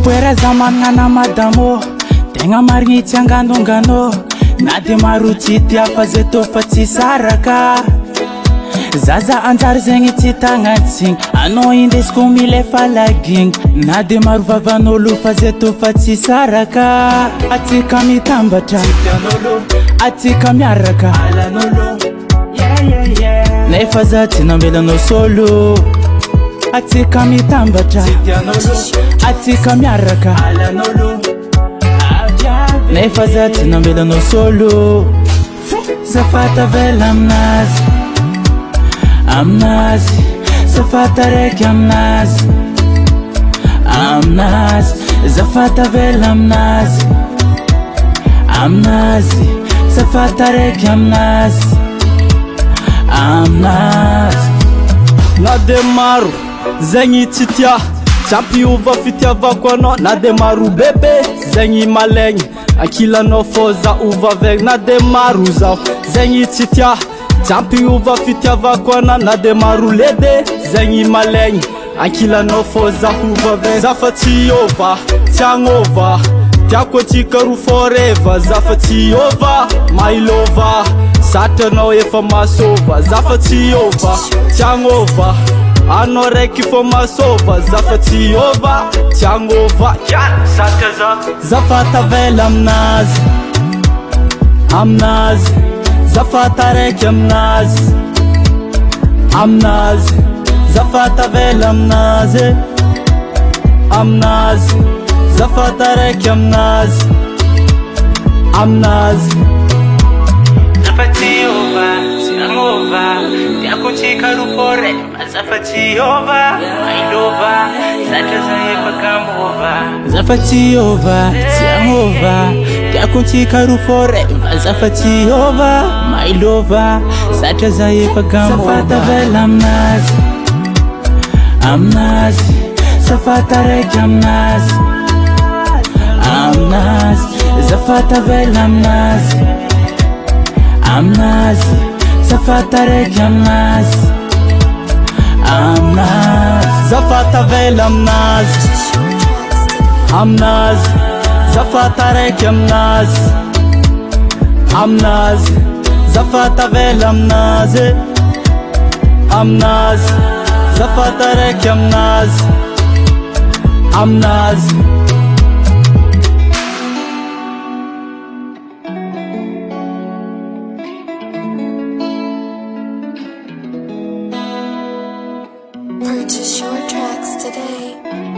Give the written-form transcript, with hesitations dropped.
Puera zaman ngana madamo Tenga marngi tiangano Nade maruti tiapa zeto fati saraka Zaza antar zengi titangatsing Ano indesko mile falaging Nade maruvavanolo fazeto fati saraka Atika mitambata Atika miaraka Nefa zati nambela no solo Atika mitambata Atika miaraka Nefa zati nambela no solo Zafata vela amnazi Amnazi Zafata reki amnazi Amnazi Zafata vela amnazi Amnazi Zafata reki amnazi Amnazi Nade maru Zengi titia Champi uva fitia vakono Nade maru bebe Zengi malengi Akila no foza uva veg Nade maru zao Zengi titia Champi uva fitia vakona Nade maru lede Zengi malengi Akila no foza uva veg Zafati ova Tiangova Tiako chikaru forever Zafati ova My lover Sata no efa masova Zafati ova Tiangova Ano reki for masova Zafati ova Tiangova Sata Zafata vela amnazi Amnazi Zafata reki amnazi Amnazi Zafata vela amnazi Amnazi Zafata reki amnazi Amnazi Zafati ova Tiangova Tiako chikaru forever Zafati ova My lover Sata zaepa kamova Zafati ova Tiangova Tiako chikaru forever Zafati ova My lover Sata zaepa kamova Zafata vela amnazi Amnazi Zafata reki amnazi Amnazi Zafata vela amnazi Amnazi Zafata reki amnazi Amnazi Zafata vela amnazi Amnazi Zafata reki amnazi Amnazi Zafata vela amnazi Amnazi Zafata reki amnazi Amnazi Purchase your tracks today.